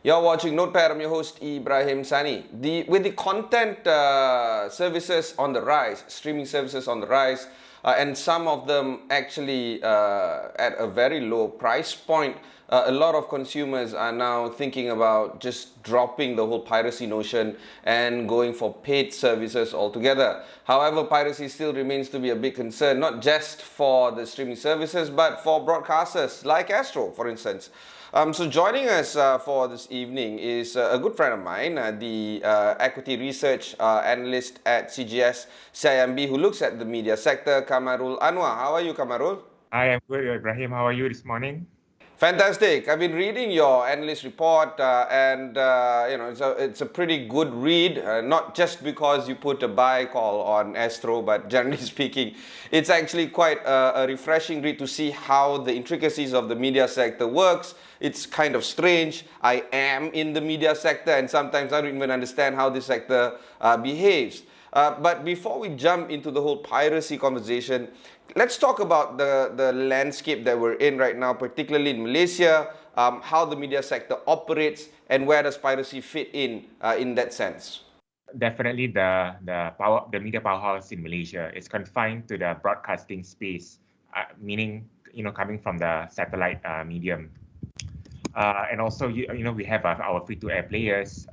You're watching Notepad. I'm your host, Ibrahim Sani. With the content services on the rise, streaming services on the rise, and some of them actually at a very low price point, a lot of consumers are now thinking about just dropping the whole piracy notion and going for paid services altogether. However, piracy still remains to be a big concern, not just for the streaming services, but for broadcasters like Astro, for instance. So joining us for this evening is a good friend of mine, the equity research analyst at CGS-CIMB, who looks at the media sector, Kamarul Anwar. How are you, Kamarul? I am good, Ibrahim. How are you this morning? Fantastic. I've been reading your analyst report, and it's a pretty good read. Not just because you put a buy call on Astro, but generally speaking, it's actually quite a refreshing read to see how the intricacies of the media sector works. It's kind of strange. I am in the media sector, and sometimes I don't even understand how this sector behaves. But before we jump into the whole piracy conversation, let's talk about the landscape that we're in right now, particularly in Malaysia, how the media sector operates, and where does piracy fit in that sense? Definitely, the media powerhouse in Malaysia is confined to the broadcasting space, meaning coming from the satellite medium, and also we have our free-to-air players,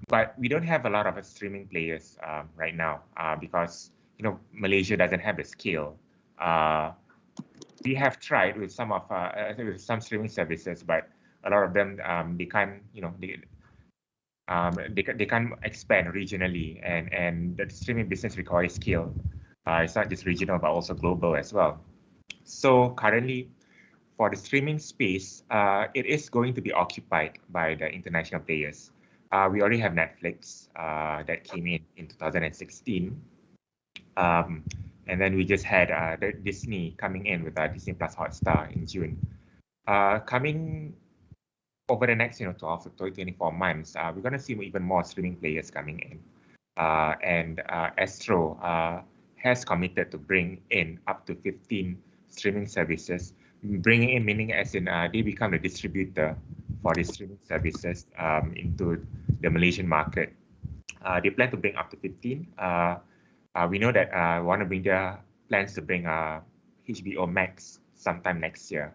but we don't have a lot of streaming players right now because Malaysia doesn't have the scale. We have tried with with some streaming services, but a lot of them they can't they can't expand regionally, and the streaming business requires scale. It's not just regional but also global as well. So currently, for the streaming space, it is going to be occupied by the international players. We already have Netflix that came in 2016. And then we just had the Disney coming in with Disney Plus Hotstar in June. Coming over the next 12 to 24 months, we're going to see even more streaming players coming in. And Astro has committed to bring in up to 15 streaming services. Bringing in meaning as in they become the distributor for the streaming services into the Malaysian market. They plan to bring up to 15. We know that Warner Media plans to bring HBO Max sometime next year,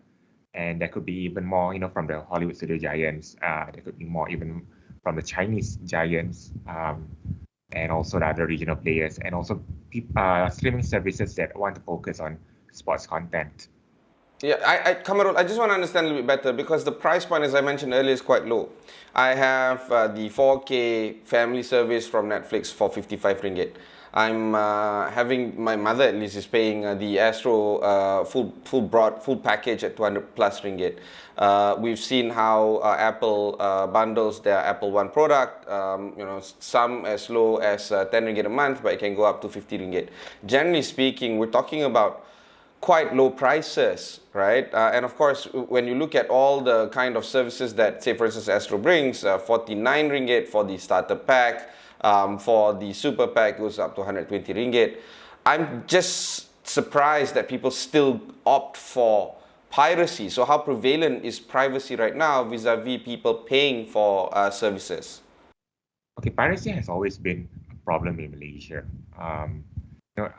and there could be even more, from the Hollywood studio giants. There could be more even from the Chinese giants, and also the other regional players, and also streaming services that want to focus on sports content. Yeah, Kamarul, I just want to understand a little bit better because the price point, as I mentioned earlier, is quite low. I have the 4K family service from Netflix for 55 ringgit. I'm having, my mother at least is paying the Astro full package at 200 plus ringgit. We've seen how Apple bundles their Apple One product, some as low as 10 ringgit a month, but it can go up to 50 ringgit. Generally speaking, we're talking about quite low prices, right? And of course, when you look at all the kind of services that, say, for instance, Astro brings, 49 ringgit for the starter pack, for the super pack goes up to 120 ringgit. I'm just surprised that people still opt for piracy. So how prevalent is piracy right now vis-a-vis people paying for services? Okay, piracy has always been a problem in Malaysia.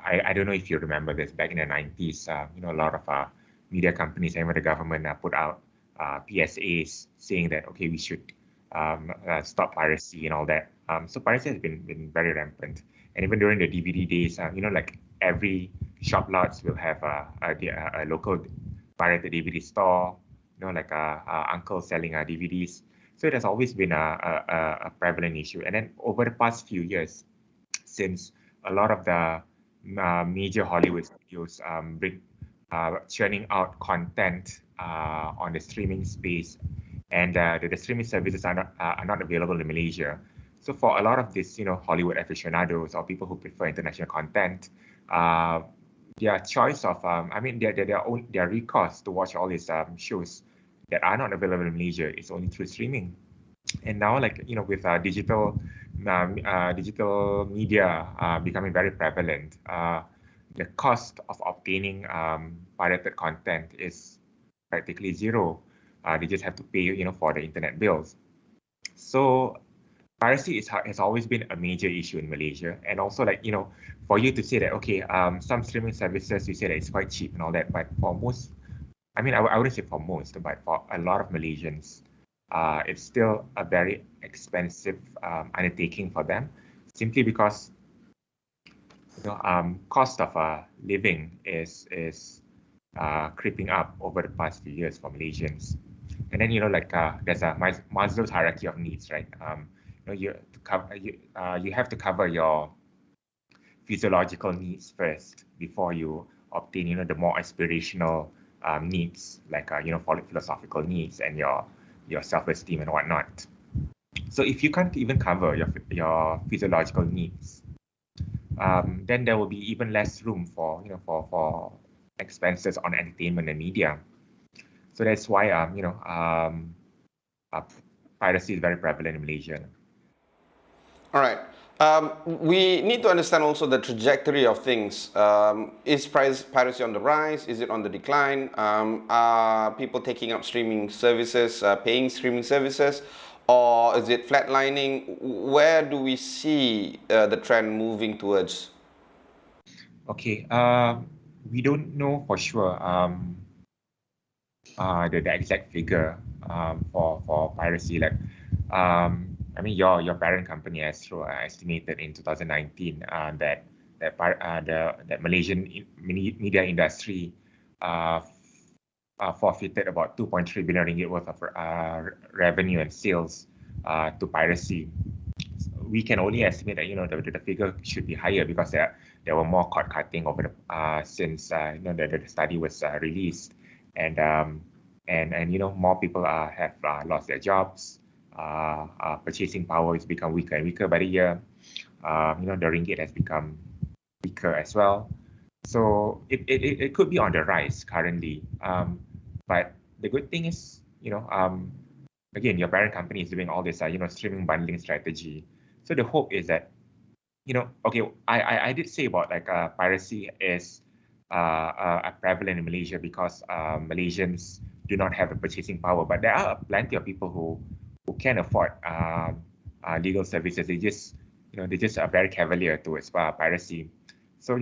I don't know if you remember this back in the 90s. A lot of media companies and even the government put out PSAs saying that we should stop piracy and all that. So piracy has been very rampant, and even during the DVD days, like every shop lots will have a local pirated DVD store. Like uncle selling DVDs. So it has always been a prevalent issue. And then over the past few years, since a lot of the major Hollywood studios churning out content on the streaming space, and the streaming services are not available in Malaysia. So for a lot of these, Hollywood aficionados or people who prefer international content, their choice of, their recourse to watch all these shows that are not available in Malaysia is only through streaming. And now, with digital media becoming very prevalent, the cost of obtaining pirated content is practically zero. They just have to pay, for the internet bills. So piracy has always been a major issue in Malaysia, and also like for you to say that okay, some streaming services you say that it's quite cheap and all that, but for most, I mean, I wouldn't say for most, but for a lot of Malaysians, it's still a very expensive undertaking for them, simply because cost of living is creeping up over the past few years for Malaysians. And then there's a Maslow's hierarchy of needs, right? You have to cover your physiological needs first before you obtain the more aspirational needs, like philosophical needs and your self-esteem and whatnot. So if you can't even cover your physiological needs, then there will be even less room for for expenses on entertainment and media. So that's why piracy is very prevalent in Malaysia. All right. We need to understand also the trajectory of things. Is piracy on the rise? Is it on the decline? Are people taking up streaming services, paying streaming services? Or is it flatlining? Where do we see the trend moving towards? Okay, we don't know for sure the exact figure for piracy. Like, I mean, your parent company Astro estimated in 2019 that the Malaysian media industry forfeited about 2.3 billion ringgit worth of revenue and sales to piracy. We can only estimate that the figure should be higher because there were more cord cutting over the since the study was released, and more people have lost their jobs. Purchasing power has become weaker and weaker by the year. The ringgit has become weaker as well. So it could be on the rise currently. But the good thing is, again, your parent company is doing all this, streaming bundling strategy. So the hope is that, okay, I did say about like piracy is prevalent in Malaysia because Malaysians do not have the purchasing power, but there are plenty of people who can afford legal services. They just are very cavalier towards piracy. So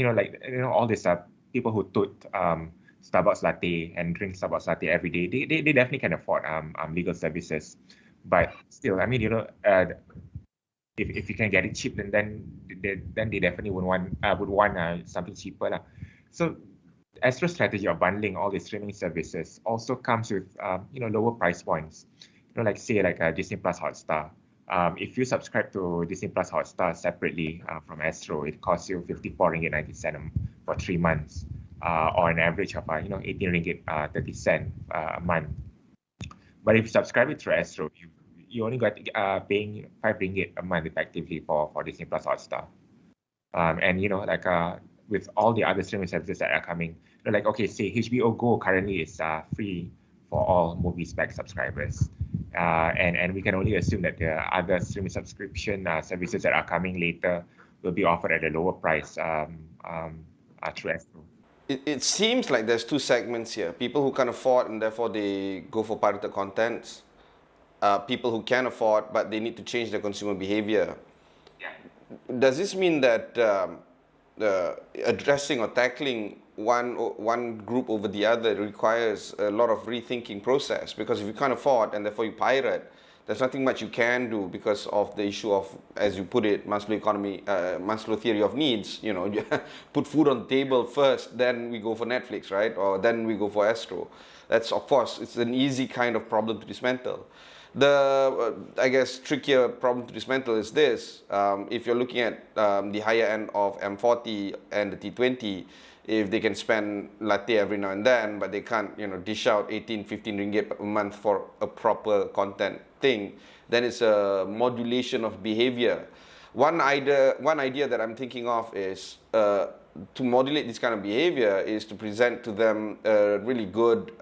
all these people who toot Starbucks latte and drink Starbucks latte every day, they definitely can afford legal services. But still, I mean, if you can get it cheap, then they definitely would want something cheaper lah. So Astro's strategy of bundling all the streaming services also comes with lower price points. Like say Disney Plus Hotstar. If you subscribe to Disney Plus Hotstar separately from Astro, it costs you 54 ringgit 90 cent for 3 months, or an average of 18 ringgit 30 cent a month. But if you subscribe it through Astro, you only got paying 5 ringgit a month effectively for Disney Plus Hotstar. And with all the other streaming services that are coming, okay, say HBO Go currently is free for all MovieSpec subscribers. And we can only assume that the other streaming subscription services that are coming later will be offered at a lower price through Astro. It seems like there's two segments here. People who can afford and therefore they go for pirated contents. People who can afford but they need to change their consumer behavior. Yeah. Does this mean that addressing or tackling one group over the other requires a lot of rethinking process? Because if you can't afford and therefore you pirate, there's nothing much you can do because of the issue of, as you put it, Maslow theory of needs. Put food on the table first, then we go for Netflix, right? Or then we go for Astro. That's, of course, it's an easy kind of problem to dismantle. The, I guess, trickier problem to dismantle is this. If you're looking at the higher end of M40 and the T20, if they can spend latte every now and then, but they can't, dish out 18, 15 ringgit a month for a proper content thing, then it's a modulation of behavior. One idea that I'm thinking of is to modulate this kind of behavior is to present to them a really good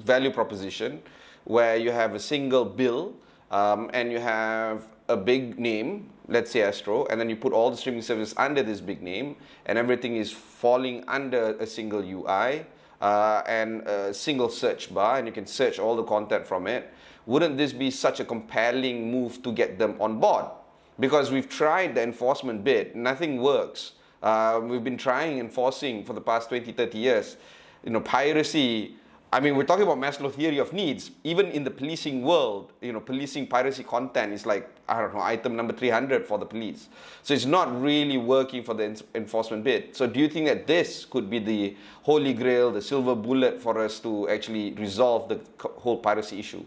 value proposition where you have a single bill and you have a big name, let's say Astro, and then you put all the streaming services under this big name and everything is falling under a single UI. and a single search bar, and you can search all the content from it. Wouldn't this be such a compelling move to get them on board? Because we've tried the enforcement bit, nothing works. We've been trying enforcing for the past 20, 30 years. Piracy, I mean, we're talking about Maslow theory of needs. Even in the policing world, policing piracy content is like, I don't know, item number 300 for the police. So it's not really working for the enforcement bit. So do you think that this could be the holy grail, the silver bullet for us to actually resolve the whole piracy issue?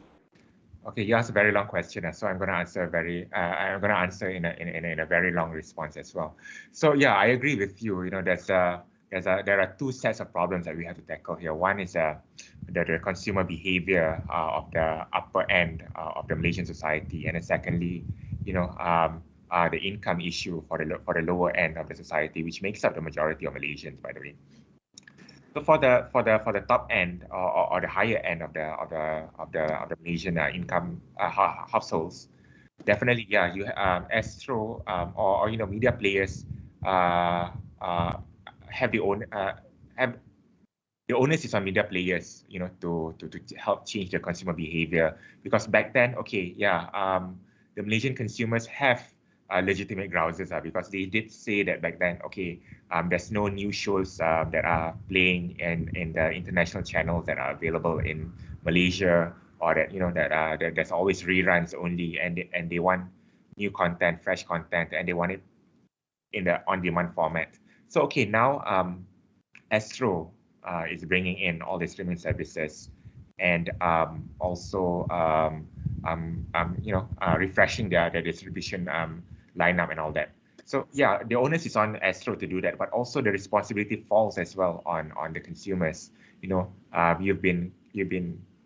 Okay, you asked a very long question, so I'm going to answer in a very long response as well. So yeah, I agree with you. There are two sets of problems that we have to tackle here. One is the consumer behavior of the upper end of the Malaysian society, and then secondly, the income issue for the lower end of the society, which makes up the majority of Malaysians, by the way. So for the top end or the higher end of the Malaysian income households, definitely, yeah, you Astro or media players have the onus is on media players, to help change the consumer behavior, because back then, okay, yeah, the Malaysian consumers have legitimate grouses, because they did say that back then, okay, there's no new shows that are playing in the international channels that are available in Malaysia, or that that there's always reruns only, and they want new content, fresh content, and they want it in the on-demand format. So okay, now Astro is bringing in all the streaming services, and also refreshing their distribution lineup and all that. So yeah, the onus is on Astro to do that, but also the responsibility falls as well on the consumers. You've been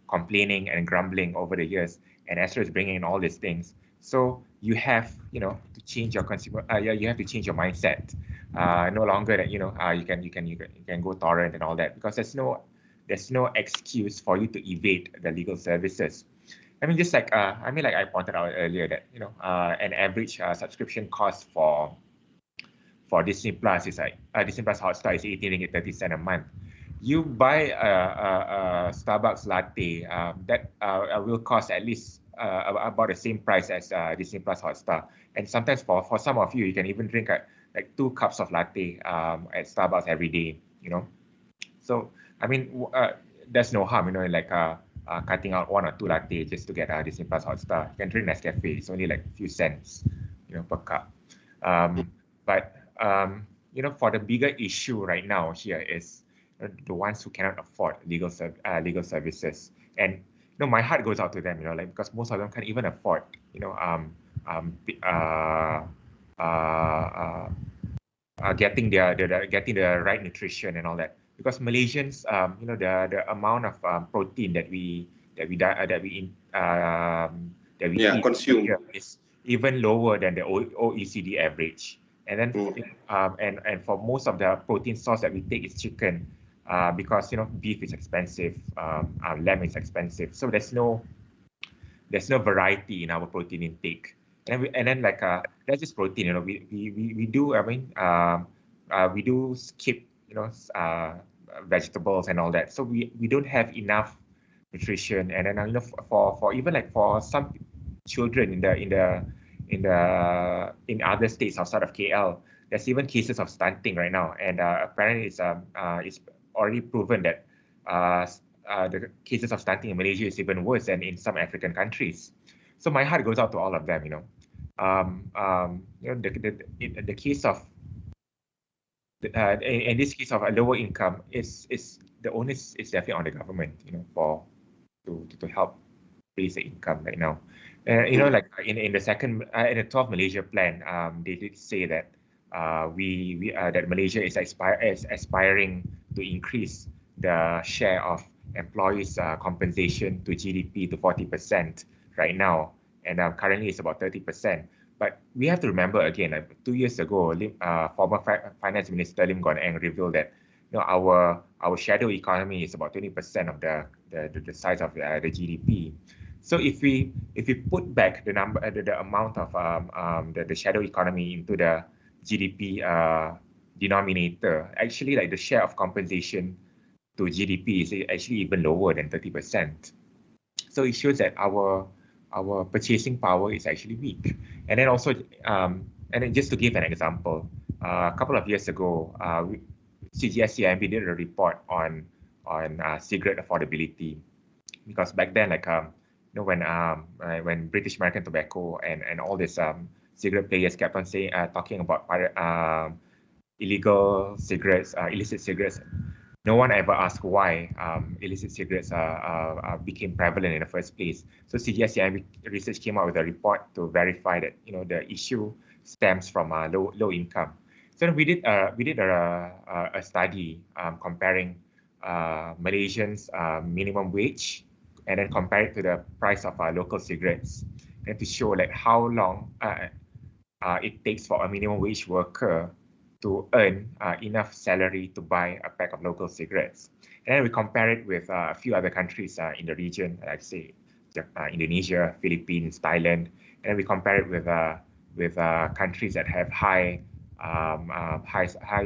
complaining and grumbling over the years, and Astro is bringing in all these things. So you have to change your you have to change your mindset. No longer that you can go torrent and all that, because there's no excuse for you to evade the legal services. I mean, just like I pointed out earlier that an average subscription cost for Disney Plus is like Disney Plus Hotstar is 18.30 a month. You buy a Starbucks latte that will cost at least about the same price as Disney Plus Hotstar, and sometimes for some of you, you can even drink like 2 cups of latte at Starbucks every day. So I mean, there's no harm, like cutting out 1 or 2 latte just to get Disney Plus Hotstar. You can drink Nescafe; it's only like a few cents, per cup. But for the bigger issue right now here is the ones who cannot afford legal services, and my heart goes out to them, because most of them can't even afford, getting the right nutrition and all that. Because Malaysians, the amount of protein that we consume is even lower than the OECD average. And then, and for most of the protein source that we take is chicken, because beef is expensive, lamb is expensive, so there's no variety in our protein intake. And then that's just protein. We do. I mean, we do skip vegetables and all that. So we don't have enough nutrition. And then for even like for some children in other states outside of KL, there's even cases of stunting right now. And apparently it's already proven that the cases of stunting in Malaysia is even worse than in some African countries. So my heart goes out to all of them. The case of in this case of a lower income, is the onus is definitely on the government, to help raise the income right now. Like in the 12th Malaysia plan, they did say that that Malaysia is aspiring to increase the share of employees' compensation to GDP to 40% right now, and currently it's about 30%. But we have to remember again, 2 years ago, former Finance Minister Lim Guan Eng revealed that our shadow economy is about 20% of the size of the GDP. So if we put back the amount of the shadow economy into the GDP denominator, actually, like the share of compensation to GDP is actually even lower than 30%. So it shows that our purchasing power is actually weak. And then also, and then just to give an example, a couple of years ago, CGS-CIMB did a report on cigarette affordability, because back then, like when British American Tobacco and all these cigarette players kept on saying talking about illegal cigarettes, illicit cigarettes, no one ever asked why illicit cigarettes became prevalent in the first place. So CGS-CIMB research came out with a report to verify that the issue stems from low income. So we did a study comparing Malaysians' minimum wage and then compare it to the price of local cigarettes, and to show like how long it takes for a minimum wage worker to earn enough salary to buy a pack of local cigarettes. And then we compare it with a few other countries in the region, like say Indonesia, Philippines, Thailand, and then we compare it with countries that have high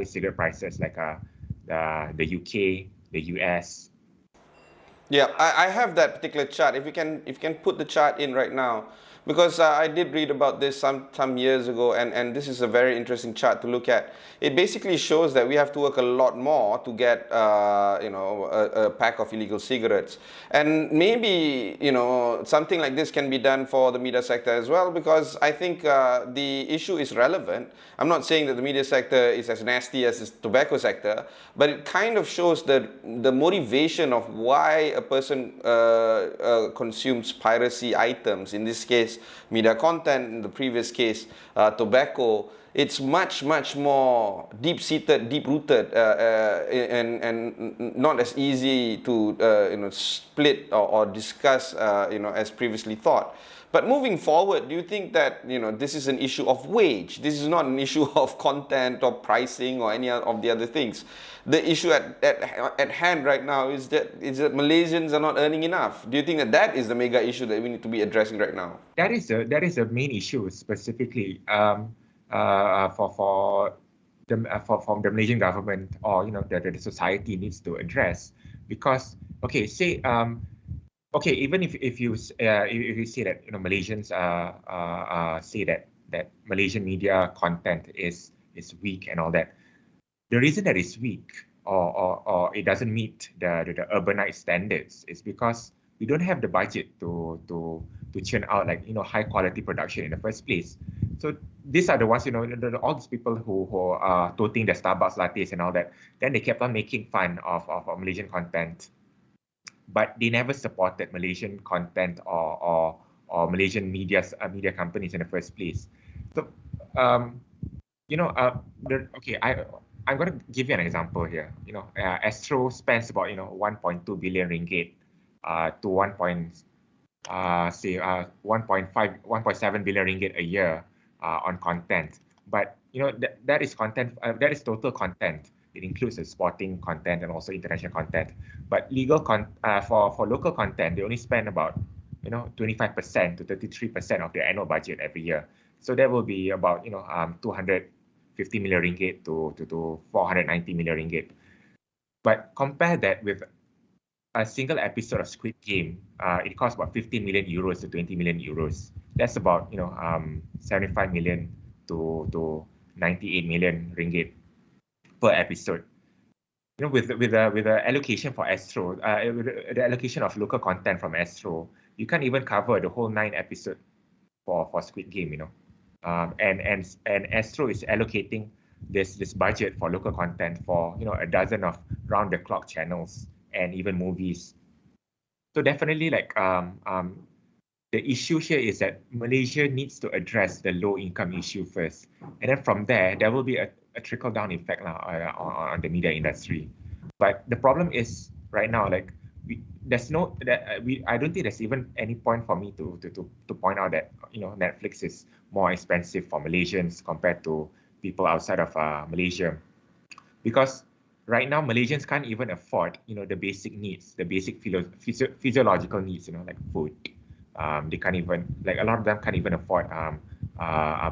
cigarette prices, like the UK, the US. Yeah, I have that particular chart. If you can put the chart in right now, because I did read about this some years ago, and this is a very interesting chart to look at. It basically shows that we have to work a lot more to get a pack of illegal cigarettes, and maybe something like this can be done for the media sector as well, because I think the issue is relevant. I'm not saying that the media sector is as nasty as the tobacco sector, but it kind of shows the motivation of why a person consumes piracy items. In this case, media content. In the previous case, tobacco. It's much more deep-seated, deep-rooted, and not as easy to split or discuss as previously thought. But moving forward, do you think that this is an issue of wage? This is not an issue of content or pricing or any of the other things. The issue at hand right now is that Malaysians are not earning enough. Do you think that is the mega issue that we need to be addressing right now? That is a main issue specifically from the Malaysian government, or the society needs to address, because even if you say that Malaysians say that Malaysian media content is weak and all that, the reason that it's weak or it doesn't meet the urbanite standards is because we don't have the budget to churn out like high quality production in the first place. So these are the ones, all these people who are toting the Starbucks lattes and all that. Then they kept on making fun of Malaysian content, but they never supported Malaysian content or Malaysian media companies in the first place. So I'm going to give you an example here. Astro spends about 1.2 billion ringgit to 1.7 billion ringgit a year on content. But that is content. That is total content. It includes the sporting content and also international content. But for local content, they only spend about 25% to 33% of their annual budget every year. So that will be about 250 million ringgit to 490 million ringgit. But compare that with a single episode of Squid Game, it costs about 15 million euros to 20 million euros. That's about 75 million to 98 million ringgit per episode. With the allocation for Astro, the allocation of local content from Astro, you can't even cover the whole 9 episodes for Squid Game. And Astro is allocating this budget for local content for a dozen of round the clock channels and even movies. So definitely, like the issue here is that Malaysia needs to address the low income issue first, and then from there will be a trickle down effect on the media industry. But the problem is right now, like I don't think there's even any point for me to point out that Netflix is more expensive for Malaysians compared to people outside of Malaysia, because right now Malaysians can't even afford the basic needs, the basic physiological needs, like food. They can't even, like, a lot of them can't even afford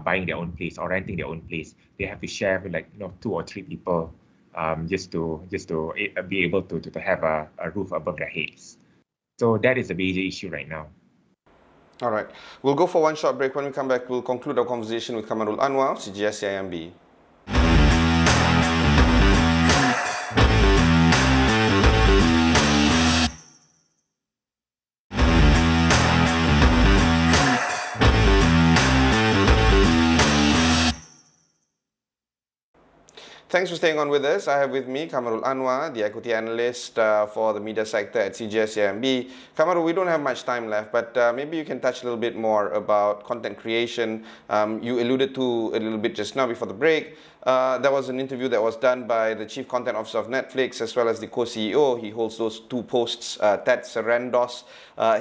buying their own place or renting their own place. They have to share with 2 or 3 people just to be able to have a roof above their heads. So that is a major issue right now. All right. We'll go for one short break. When we come back, we'll conclude our conversation with Kamarul Anwar, CGS-CIMB. Thanks for staying on with us. I have with me Kamarul Anwar, the equity analyst for the media sector at CGS-CIMB. Kamarul, we don't have much time left, but maybe you can touch a little bit more about content creation. You alluded to a little bit just now before the break. There was an interview that was done by the Chief Content Officer of Netflix as well as the co-CEO. He holds those two posts, Ted Sarandos.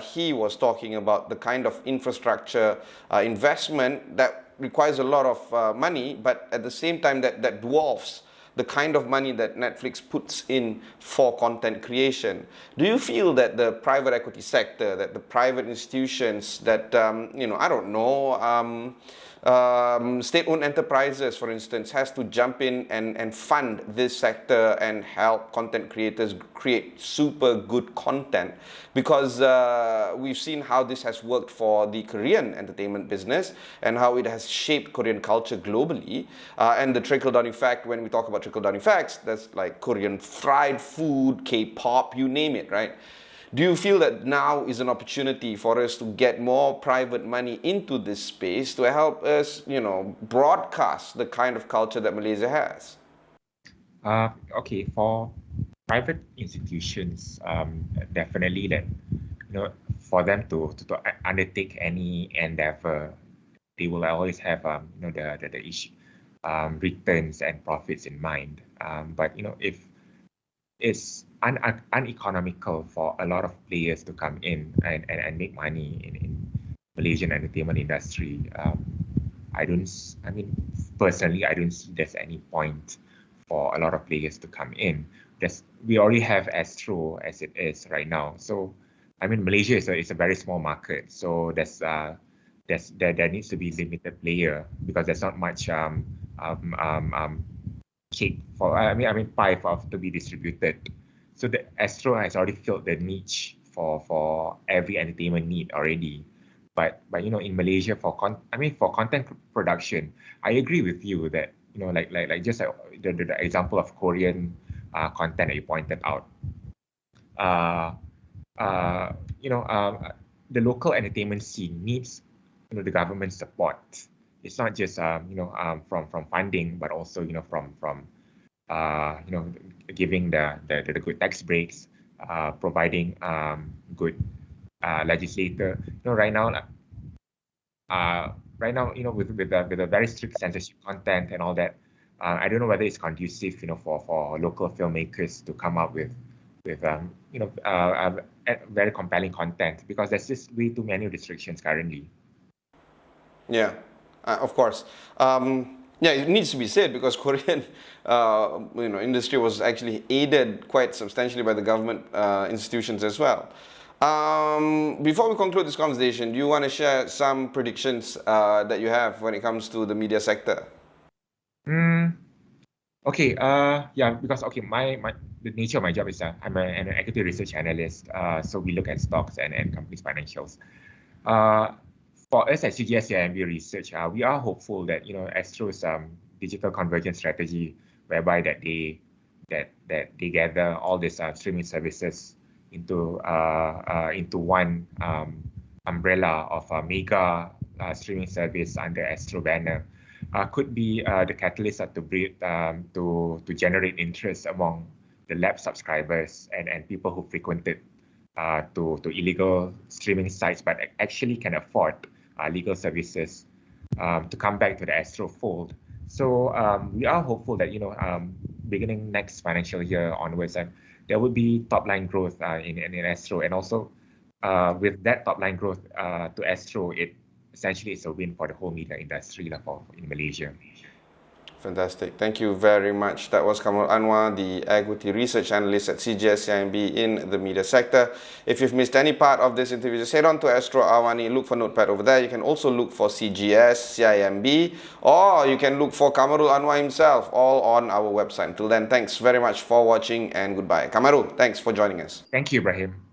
He was talking about the kind of infrastructure investment that requires a lot of money, but at the same time that dwarfs the kind of money that Netflix puts in for content creation. Do you feel that the private equity sector, that the private institutions, that I don't know, state-owned enterprises, for instance, has to jump in and fund this sector and help content creators create super good content? Because we've seen how this has worked for the Korean entertainment business and how it has shaped Korean culture globally. And the trickle-down effect, when we talk about trickle-down effects, that's like Korean fried food, K-pop, you name it, right? Do you feel that now is an opportunity for us to get more private money into this space to help us, broadcast the kind of culture that Malaysia has? Okay, for private institutions, definitely that, for them to undertake any endeavor, they will always have, the issue, returns and profits in mind. But if it's uneconomical for a lot of players to come in and make money in Malaysian entertainment industry, personally, I don't see there's any point for a lot of players to come in. We already have Astro as it is right now. So, Malaysia is a very small market. So there needs to be limited player because there's not much cake for pie to be distributed. So the Astro has already filled the niche for every entertainment need already. But in Malaysia for content production, I agree with you that like just the example of Korean content that you pointed out. The local entertainment scene needs the government support. It's not just from funding, but also from giving the good tax breaks, providing good legislator. Right now, with a very strict censorship content and all that, I don't know whether it's conducive, for local filmmakers to come up with very compelling content, because there's just way too many restrictions currently. Yeah, of course. Yeah, it needs to be said because Korean, industry was actually aided quite substantially by the government institutions as well. Before we conclude this conversation, do you want to share some predictions that you have when it comes to the media sector? Okay. Because the nature of my job is I'm an equity research analyst. So we look at stocks and companies' financials. For us at CGS-CIMB Research, we are hopeful that Astro's digital convergence strategy, whereby that they gather all these streaming services into one umbrella of a mega streaming service under Astro banner, could be the catalyst to generate interest among the lab subscribers and people who frequented to illegal streaming sites, but actually can afford legal services to come back to the Astro fold. So we are hopeful that beginning next financial year onwards, there will be top line growth in Astro, and also with that top line growth to Astro, it essentially is a win for the whole media industry in Malaysia. Fantastic. Thank you very much. That was Kamarul Anwar, the Equity Research Analyst at CGS-CIMB in the media sector. If you've missed any part of this interview, just head on to Astro AWANI, look for Notepad over there. You can also look for CGS-CIMB, or you can look for Kamarul Anwar himself, all on our website. Until then, thanks very much for watching and goodbye. Kamarul, thanks for joining us. Thank you, Ibrahim.